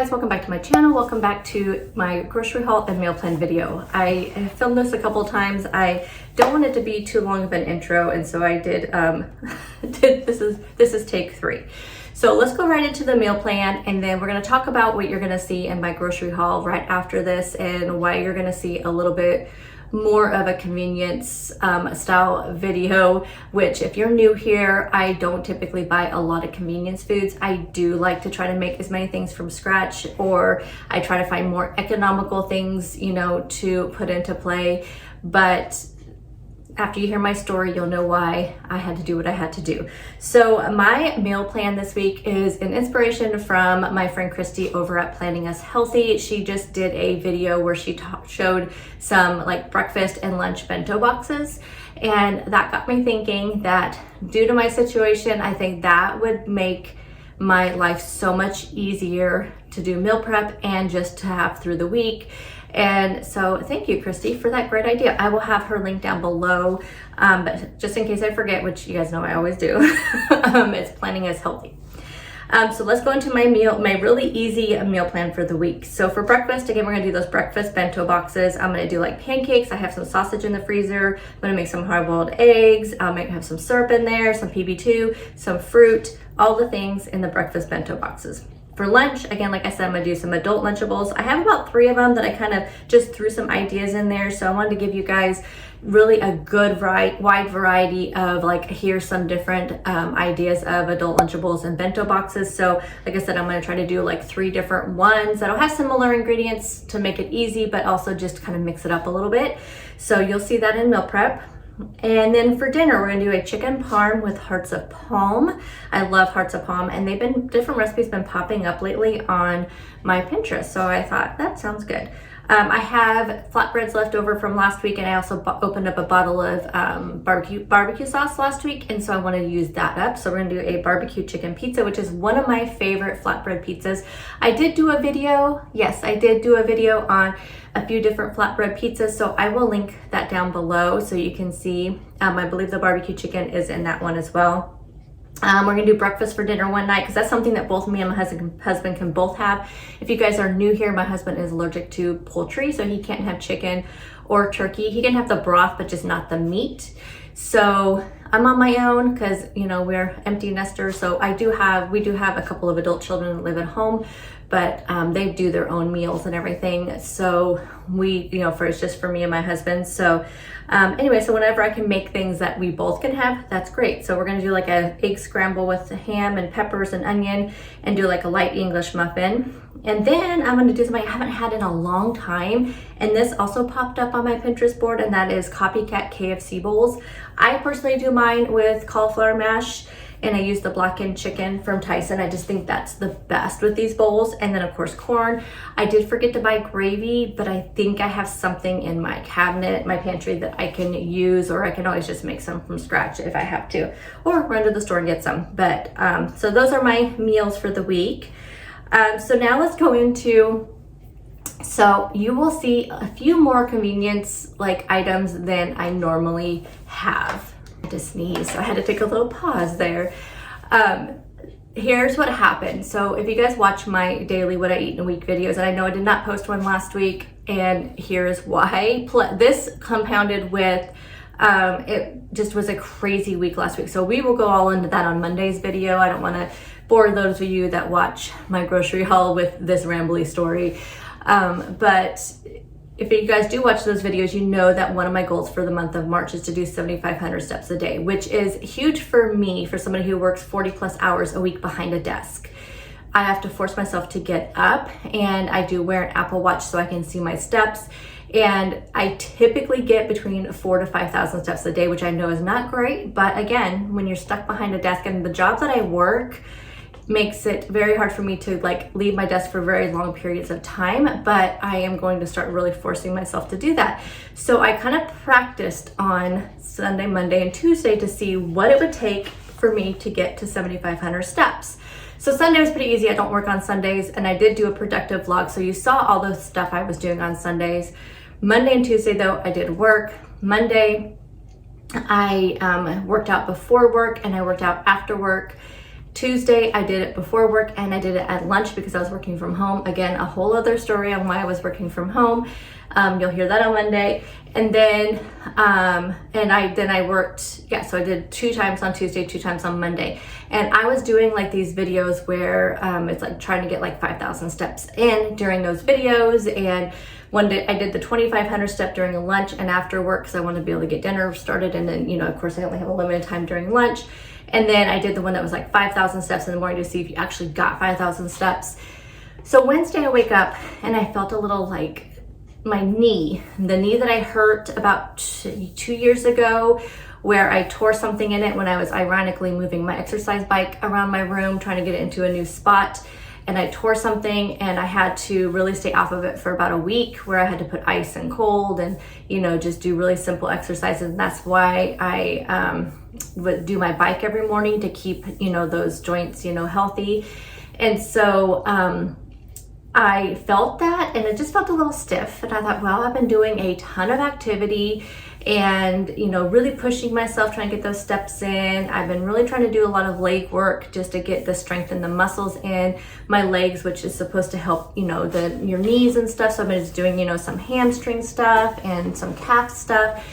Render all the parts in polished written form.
Guys, welcome back to my channel. Welcome back to my grocery haul and meal plan video. I filmed this a couple times. I don't want it to be too long of an intro, and so I did this is take 3. So let's go right into the meal plan, and then we're going to talk about what you're going to see in my grocery haul right after this and why you're going to see a little bit more of a convenience style video, which if you're new here, I don't typically buy a lot of convenience foods. I do like to try to make as many things from scratch, or I try to find more economical things, you know, to put into play. But after you hear my story, you'll know why I had to do what I had to do. So my meal plan this week is an inspiration from my friend Christy over at Planning Us Healthy. She just did a video where she showed some like breakfast and lunch bento boxes. And that got me thinking that due to my situation, I think that would make my life so much easier to do meal prep and just to have through the week. And so thank you, Christy, for that great idea. I will have her link down below, but just in case I forget, which you guys know I always do, it's Planning Us Healthy. So let's go into my really easy meal plan for the week. So for breakfast, again, we're gonna do those breakfast bento boxes. I'm gonna do like pancakes. I have some sausage in the freezer. I'm gonna make some hard-boiled eggs. I'll have some syrup in there, some PB2, some fruit, all the things in the breakfast bento boxes. For lunch, again, like I said, I'm gonna do some adult Lunchables. I have about 3 of them that I kind of just threw some ideas in there. So I wanted to give you guys really a good wide variety of like, here's some different ideas of adult Lunchables and bento boxes. So like I said, I'm gonna try to do like 3 different ones that'll have similar ingredients to make it easy, but also just kind of mix it up a little bit. So you'll see that in meal prep. And then for dinner, we're gonna do a chicken parm with hearts of palm. I love hearts of palm, and different recipes been popping up lately on my Pinterest. So I thought that sounds good. I have flatbreads left over from last week, and I also opened up a bottle of barbecue sauce last week, and so I want to use that up. So we're gonna do a barbecue chicken pizza, which is one of my favorite flatbread pizzas. I did do a video, yes, I did do a video on a few different flatbread pizzas, so I will link that down below so you can see. I believe the barbecue chicken is in that one as well. We're gonna do breakfast for dinner one night because that's something that both me and my husband can both have. If you guys are new here, my husband is allergic to poultry, so he can't have chicken or turkey. He can have the broth, but just not the meat. So I'm on my own because, you know, we're empty nesters. So we do have a couple of adult children that live at home, but they do their own meals and everything. So it's just for me and my husband. So anyway, so whenever I can make things that we both can have, that's great. So we're gonna do like an egg scramble with ham and peppers and onion, and do like a light English muffin. And then I'm gonna do something I haven't had in a long time, and this also popped up on my Pinterest board, and that is Copycat KFC Bowls. I personally do mine with cauliflower mash, and I use the blackened chicken from Tyson. I just think that's the best with these bowls. And then of course corn. I did forget to buy gravy, but I think I have something in my cabinet, my pantry, that I can use, or I can always just make some from scratch if I have to, or run to the store and get some. But so those are my meals for the week. So now let's go into, so you will see a few more convenience like items than I normally have. To sneeze, so I had to take a little pause there. Here's what happened. So if you guys watch my daily what I eat in a week videos, and I know I did not post one last week, and here's why. This compounded with it just was a crazy week last week. So we will go all into that on Monday's video. I don't want to bore those of you that watch my grocery haul with this rambly story, but if you guys do watch those videos, you know that one of my goals for the month of March is to do 7,500 steps a day, which is huge for me, for somebody who works 40 plus hours a week behind a desk. I have to force myself to get up, and I do wear an Apple Watch so I can see my steps. And I typically get between 4,000 to 5,000 steps a day, which I know is not great. But again, when you're stuck behind a desk, and the job that I work makes it very hard for me to like leave my desk for very long periods of time, but I am going to start really forcing myself to do that. So I kind of practiced on Sunday, Monday, and Tuesday to see what it would take for me to get to 7,500 steps. So Sunday was pretty easy. I don't work on Sundays, and I did do a productive vlog. So you saw all the stuff I was doing on Sundays. Monday and Tuesday though, I did work. Monday, I worked out before work, and I worked out after work. Tuesday, I did it before work and I did it at lunch because I was working from home. Again, a whole other story on why I was working from home. You'll hear that on Monday. And then, I worked, yeah, so I did 2 times on Tuesday, 2 times on Monday. And I was doing like these videos where it's like trying to get like 5,000 steps in during those videos. And one day I did the 2,500 step during a lunch and after work because I wanted to be able to get dinner started. And then, you know, of course I only have a limited time during lunch. And then I did the one that was like 5,000 steps in the morning to see if you actually got 5,000 steps. So Wednesday I wake up and I felt a little like my knee, the knee that I hurt about 2 years ago, where I tore something in it when I was ironically moving my exercise bike around my room, trying to get it into a new spot. And I tore something and I had to really stay off of it for about a week, where I had to put ice and cold and, you know, just do really simple exercises. And that's why I would do my bike every morning to keep, you know, those joints, you know, healthy. And so, I felt that and it just felt a little stiff. And I thought, well, I've been doing a ton of activity and, you know, really pushing myself, trying to get those steps in. I've been really trying to do a lot of leg work just to get the strength in the muscles in my legs, which is supposed to help, you know, your knees and stuff. So I've been just doing, you know, some hamstring stuff and some calf stuff.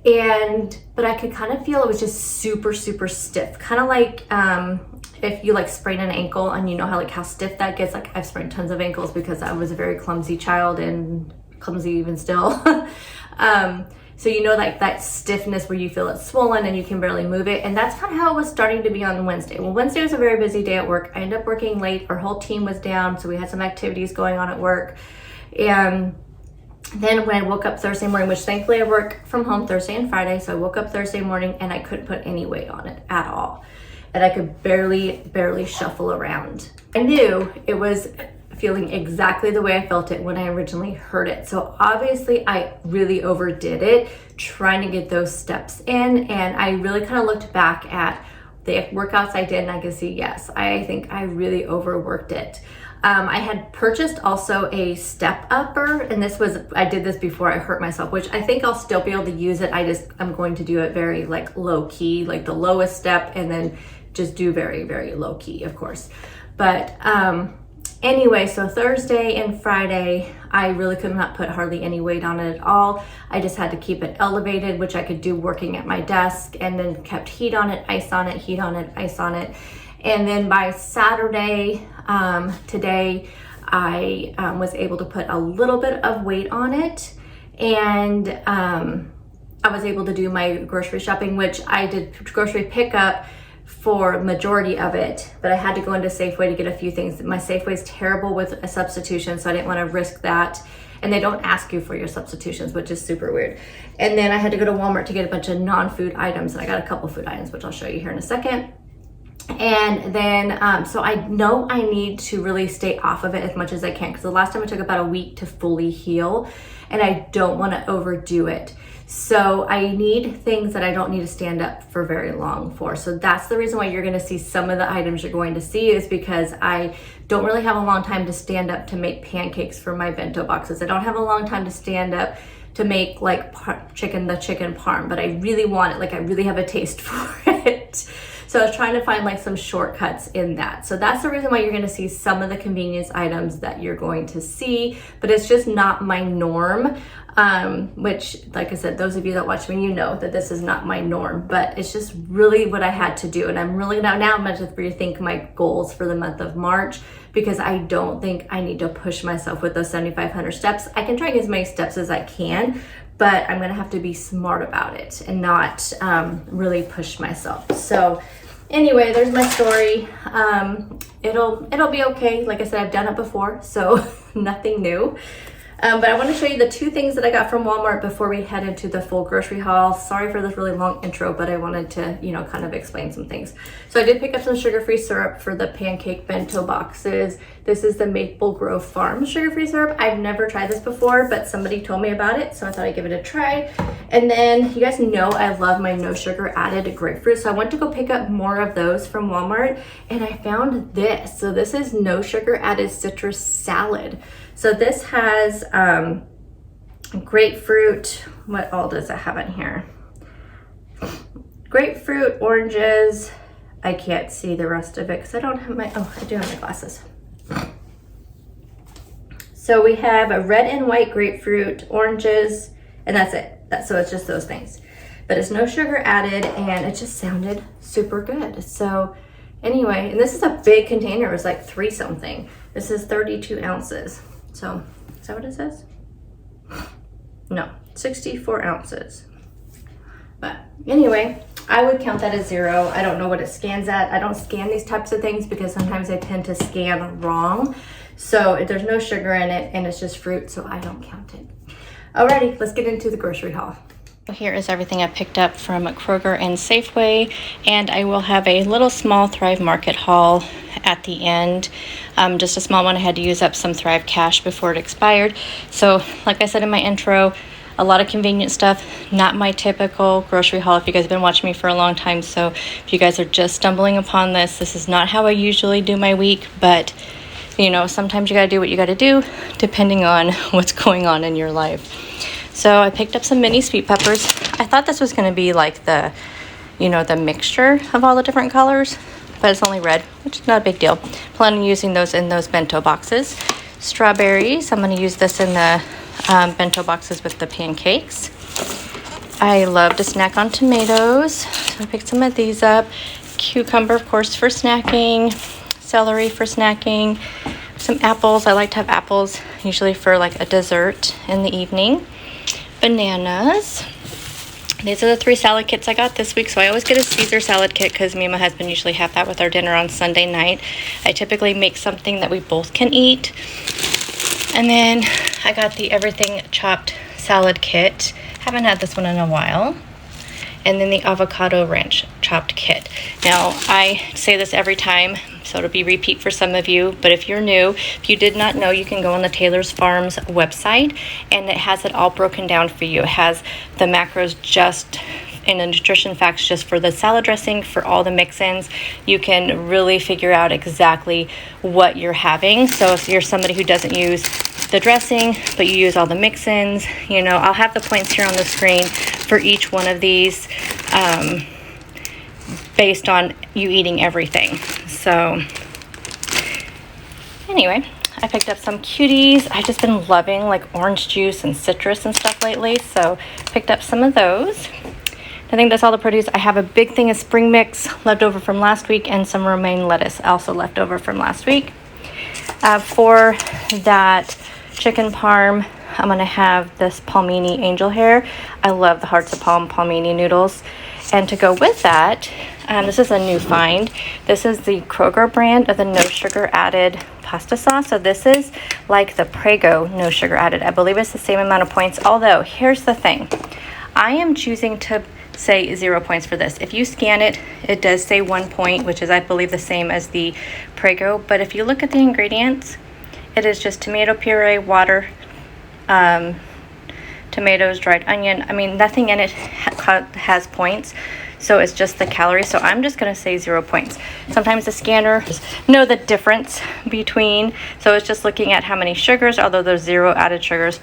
But I could kind of feel it was just super, super stiff. Kind of like, if you like sprain an ankle and you know how stiff that gets. Like I've sprained tons of ankles because I was a very clumsy child and clumsy even still. So you know, like that stiffness where you feel it swollen and you can barely move it. And that's kind of how it was starting to be on Wednesday. Well, Wednesday was a very busy day at work. I ended up working late. Our whole team was down. So we had some activities going on at work. And then when I woke up Thursday morning, which thankfully I work from home Thursday and Friday. So I woke up Thursday morning and I couldn't put any weight on it at all. And I could barely shuffle around. I knew it was feeling exactly the way I felt it when I originally heard it. So obviously I really overdid it trying to get those steps in. And I really kind of looked back at the workouts I did and I could see, yes, I think I really overworked it. I had purchased also a step upper, and I did this before I hurt myself, which I think I'll still be able to use it. I'm going to do it very like low key, like the lowest step, and then just do very, very low key, of course. But anyway, so Thursday and Friday, I really could not put hardly any weight on it at all. I just had to keep it elevated, which I could do working at my desk, and then kept heat on it, ice on it, heat on it, ice on it. And then by Saturday, today, I was able to put a little bit of weight on it. And I was able to do my grocery shopping, which I did grocery pickup for majority of it, but I had to go into Safeway to get a few things. My Safeway is terrible with a substitution, so I didn't want to risk that. And they don't ask you for your substitutions, which is super weird. And then I had to go to Walmart to get a bunch of non-food items, and I got a couple food items, which I'll show you here in a second. And then, so I know I need to really stay off of it as much as I can, because the last time it took about a week to fully heal, and I don't want to overdo it. So I need things that I don't need to stand up for very long for. So that's the reason why you're going to see some of the items you're going to see, is because I don't really have a long time to stand up to make pancakes for my bento boxes. I don't have a long time to stand up to make like the chicken parm, but I really want it. Like I really have a taste for it. So I was trying to find like some shortcuts in that. So that's the reason why you're going to see some of the convenience items that you're going to see, but it's just not my norm. Which, like I said, those of you that watch me, you know that this is not my norm, but it's just really what I had to do. And I'm really now I'm going to rethink my goals for the month of March, because I don't think I need to push myself with those 7,500 steps. I can try and get as many steps as I can, but I'm going to have to be smart about it and not really push myself. So anyway, there's my story. It'll be okay. Like I said, I've done it before, so nothing new. But I want to show you the 2 things that I got from Walmart before we head into the full grocery haul. Sorry for this really long intro, but I wanted to, you know, kind of explain some things. So I did pick up some sugar-free syrup for the pancake bento boxes. This is the Maple Grove Farm sugar-free syrup. I've never tried this before, but somebody told me about it, so I thought I'd give it a try. And then you guys know I love my no sugar added grapefruit, so I went to go pick up more of those from Walmart, and I found this. So this is no sugar added citrus salad. So this has grapefruit. What all does it have in here? Grapefruit, oranges, I can't see the rest of it because I don't have my, oh, I do have my glasses. So we have a red and white grapefruit, oranges, and that's it. So it's just those things. But it's no sugar added, and it just sounded super good. So anyway, and this is a big container. It was like 3 something. This is 32 ounces. So is that what it says? No, 64 ounces. But anyway, I would count that as 0. I don't know what it scans at. I don't scan these types of things because sometimes I tend to scan wrong. So there's no sugar in it and it's just fruit, so I don't count it. Alrighty, let's get into the grocery haul. Here is everything I picked up from Kroger and Safeway, and I will have a little small Thrive Market haul at the end. Just a small one. I had to use up some Thrive cash before it expired. So like I said in my intro, a lot of convenient stuff, not my typical grocery haul if you guys have been watching me for a long time. So if you guys are just stumbling upon this, this is not how I usually do my week, but you know, sometimes you gotta do what you gotta do depending on what's going on in your life. So I picked up some mini sweet peppers. I thought this was gonna be like the, you know, the mixture of all the different colors, but it's only red, which is not a big deal. Plan on using those in those bento boxes. Strawberries, I'm gonna use this in the bento boxes with the pancakes. I love to snack on tomatoes, so I picked some of these up. Cucumber, of course, for snacking. Celery for snacking. Some apples. I like to have apples usually for like a dessert in the evening. Bananas. These are the 3 salad kits I got this week. So I always get a Caesar salad kit because me and my husband usually have that with our dinner on Sunday night. I typically make something that we both can eat. And then I got the everything chopped salad kit. Haven't had this one in a while. And then the avocado ranch chopped kit. Now, I say this every time, so it'll be repeat for some of you, but if you're new, if you did not know, you can go on the Taylor's Farms website, and it has it all broken down for you. It has the macros just and the nutrition facts just for the salad dressing, for all the mix-ins. You can really figure out exactly what you're having. So if you're somebody who doesn't use the dressing, but you use all the mix-ins, you know, I'll have the points here on the screen for each one of these based on you eating everything. So anyway, I picked up some cuties. I've just been loving like orange juice and citrus and stuff lately, so picked up some of those. I think that's all the produce. I have a big thing of spring mix left over from last week and some romaine lettuce also left over from last week. For that chicken parm, I'm gonna have this palmini angel hair. I love the Hearts of Palm palmini noodles. And to go with that, this is a new find. This is the Kroger brand of the no sugar added pasta sauce. So this is like the Prego no sugar added. I believe it's the same amount of points, although here's the thing. I am choosing to say 0 points for this. If you scan it, it does say 1 point, which is I believe the same as the Prego. But if you look at the ingredients, it is just tomato puree, water, tomatoes, dried onion. I mean, nothing in it has points, so it's just the calories. So I'm just gonna say 0 points. Sometimes the scanner know the difference between, so it's just looking at how many sugars, although there's 0 added sugars.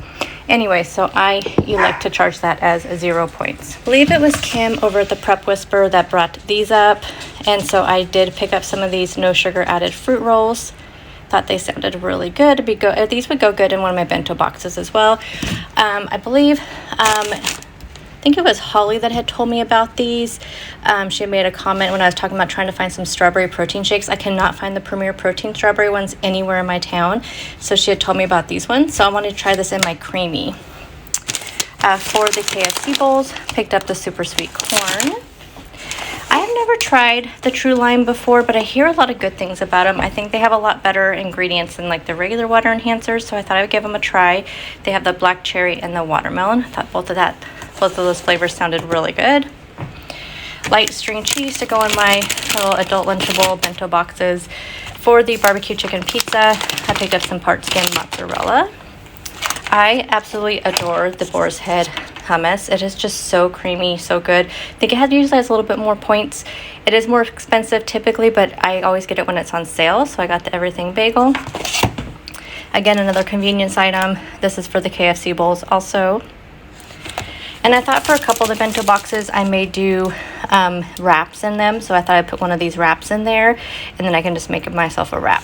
Anyway, so I elect to charge that as 0 points. I believe it was Kim over at the Prep Whisper that brought these up, and so I did pick up some of these no sugar added fruit rolls. Thought they sounded really good. These would go good in one of my bento boxes as well. I believe, I think it was Holly that had told me about these. She had made a comment when I was talking about trying to find some strawberry protein shakes. I cannot find the Premier Protein strawberry ones anywhere in my town. So she had told me about these ones. So I wanted to try this in my creamy. For the KFC bowls, picked up the super sweet corn. I have never tried the True Lime before, but I hear a lot of good things about them. I think they have a lot better ingredients than like the regular water enhancers, so I thought I would give them a try. They have the black cherry and the watermelon. I thought both of those flavors sounded really good. Light string cheese to go in my little adult Lunchable bento boxes. For the barbecue chicken pizza, I picked up some part skin mozzarella. I absolutely adore the Boar's Head hummus. It is just so creamy, so good. I think it usually has a little bit more points. It is more expensive typically, but I always get it when it's on sale, so I got the everything bagel. Again, another convenience item. This is for the KFC bowls also. And I thought for a couple of the bento boxes, I may do wraps in them. So I thought I'd put one of these wraps in there, and then I can just make myself a wrap.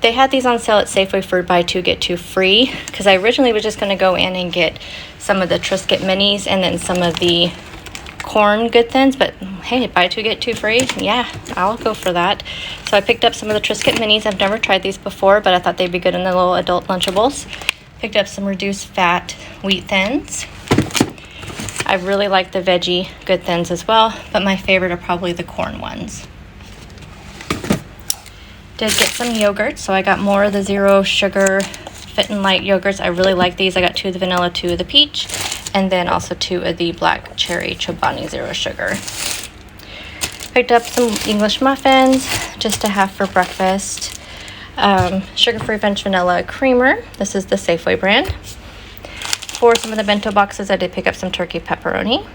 They had these on sale at Safeway for buy two, get two free, because I originally was just going to go in and get some of the Triscuit minis and then some of the corn good thins, but hey, buy two, get two free. Yeah, I'll go for that. So I picked up some of the Triscuit minis. I've never tried these before, but I thought they'd be good in the little adult Lunchables. Picked up some reduced fat wheat thins. I really like the veggie good thins as well, but my favorite are probably the corn ones. Did get some yogurt, so I got more of the zero sugar Fit and Light yogurts. I really like these. I got 2 of the vanilla, 2 of the peach, and then also 2 of the black cherry Chobani zero sugar. Picked up some English muffins just to have for breakfast. Sugar-free French vanilla creamer. This is the Safeway brand. For some of the bento boxes, I did pick up some turkey pepperoni.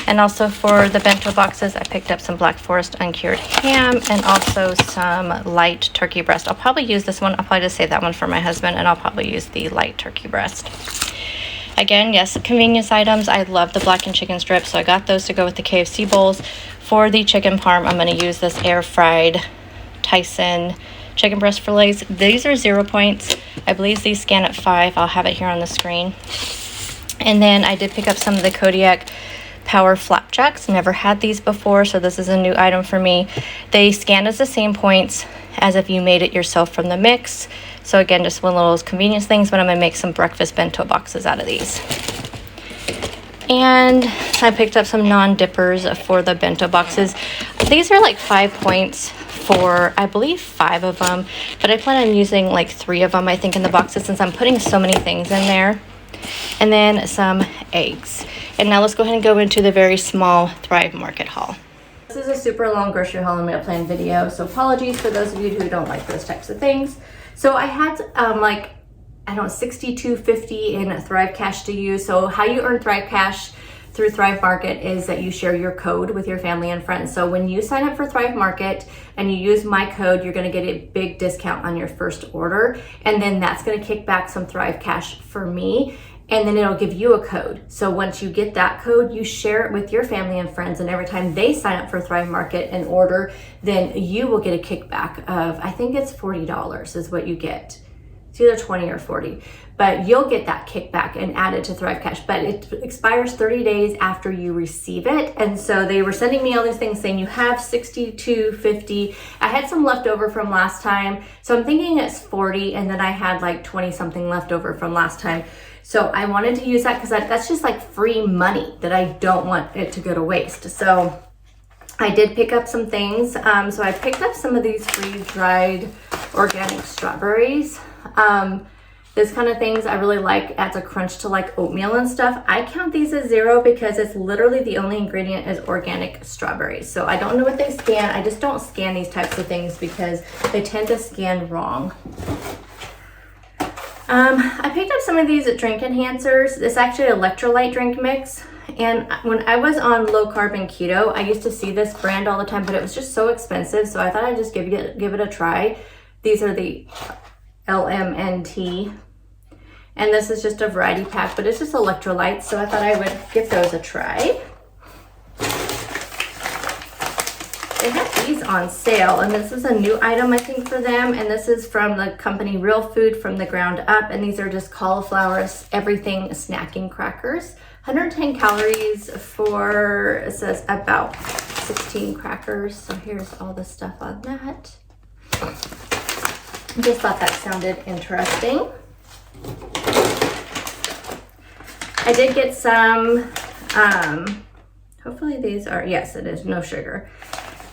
And also for the bento boxes, I picked up some Black Forest uncured ham and also some light turkey breast. I'll probably use this one. I'll probably just save that one for my husband, and I'll probably use the light turkey breast. Again, yes, convenience items. I love the blackened chicken strips, so I got those to go with the KFC bowls. For the chicken parm, I'm going to use this air-fried Tyson chicken breast fillets. These are 0 points. I believe these scan at 5. I'll have it here on the screen. And then I did pick up some of the Kodiak Power Flapjacks. Never had these before, so this is a new item for me. They scan as the same points as if you made it yourself from the mix. So again, just one of those convenience things, but I'm going to make some breakfast bento boxes out of these. And I picked up some non-dippers for the bento boxes. These are like 5 points for, I believe, 5 of them, but I plan on using like 3 of them, I think, in the boxes since I'm putting so many things in there. And then some eggs. And now let's go ahead and go into the very small Thrive Market haul. This is a super long grocery haul and meal plan video, so apologies for those of you who don't like those types of things. So I had like, I don't know, $62.50 in Thrive Cash to use. So how you earn Thrive Cash through Thrive Market is that you share your code with your family and friends. So when you sign up for Thrive Market and you use my code, you're going to get a big discount on your first order. And then that's going to kick back some Thrive Cash for me. And then it'll give you a code. So once you get that code, you share it with your family and friends. And every time they sign up for Thrive Market and order, then you will get a kickback of, I think it's $40 is what you get. It's either 20 or 40, but you'll get that kickback and add it to Thrive Cash. But it expires 30 days after you receive it. And so they were sending me all these things saying you have $62.50. I had some left over from last time. So I'm thinking it's 40. And then I had like 20 something left over from last time. So I wanted to use that because that's just like free money that I don't want it to go to waste. So I did pick up some things. So I picked up some of these freeze-dried organic strawberries. This kind of things I really like, adds a crunch to like oatmeal and stuff. I count these as 0 because it's literally the only ingredient is organic strawberries. So I don't know what they scan. I just don't scan these types of things because they tend to scan wrong. I picked up some of these drink enhancers. It's actually an electrolyte drink mix. And when I was on low carb and keto, I used to see this brand all the time, but it was just so expensive. So I thought I'd just give it a try. These are the LMNT. And this is just a variety pack, but it's just electrolytes. So I thought I would give those a try. They have these on sale, and this is a new item, I think, for them. And this is from the company Real Food from the Ground Up. And these are just cauliflower everything snacking crackers. 110 calories for, it says, about 16 crackers. So here's all the stuff on that. Just thought that sounded interesting. I did get some, hopefully these are, yes, it is no sugar.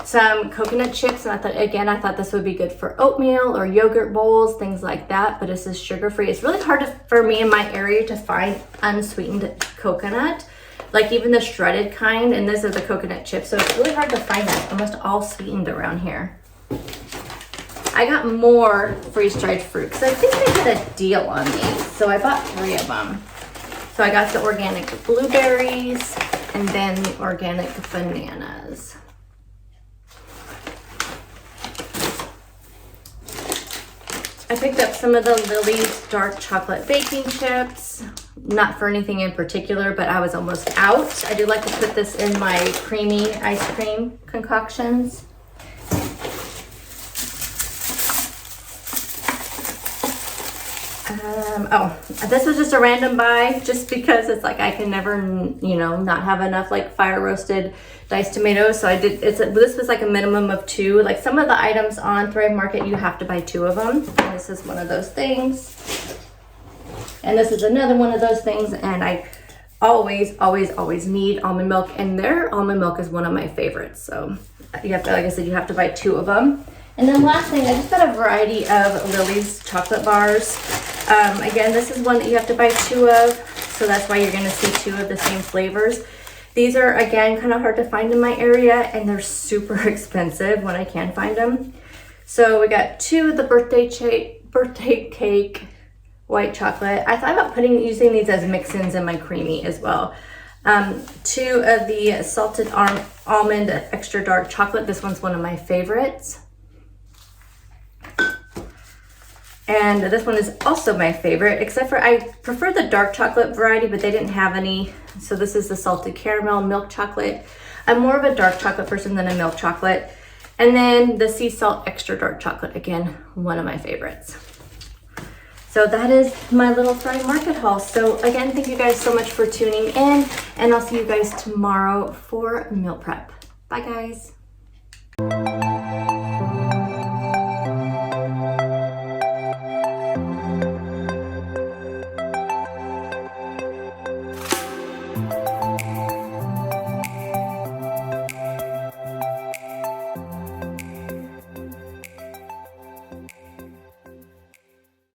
Some coconut chips, and I thought this would be good for oatmeal or yogurt bowls, things like that, but this is sugar-free. It's really hard for me in my area to find unsweetened coconut, like even the shredded kind, and this is the coconut chips, so it's really hard to find that. Almost all sweetened around here. I got more freeze-dried fruit, because I think they did a deal on these, so I bought 3 of them. So I got the organic blueberries, and then the organic bananas. I picked up some of the Lily's dark chocolate baking chips. not for anything in particular, but I was almost out. I do like to put this in my creamy ice cream concoctions. Oh, this was just a random buy just because it's like I can never, you know, not have enough like fire roasted diced tomatoes. So I did, this was like a minimum of 2. Like some of the items on Thrive Market, you have to buy 2 of them. And this is one of those things. And this is another one of those things. And I always need almond milk. And their almond milk is one of my favorites. So you have to, like I said, you have to buy 2 of them. And then last thing, I just got a variety of Lily's chocolate bars. Again, this is one that you have to buy 2 of, so that's why you're going to see 2 of the same flavors. These are, again, kind of hard to find in my area, and they're super expensive when I can find them. So we got 2 of the birthday cake white chocolate. I thought about using these as mix-ins in my creamy as well. 2 of the salted almond extra dark chocolate. This one's one of my favorites. And this one is also my favorite, except for I prefer the dark chocolate variety, but they didn't have any. So this is the salted caramel milk chocolate. I'm more of a dark chocolate person than a milk chocolate. And then the sea salt extra dark chocolate, again, one of my favorites. So that is my little Thrive Market haul. So again, thank you guys so much for tuning in, and I'll see you guys tomorrow for meal prep. Bye guys.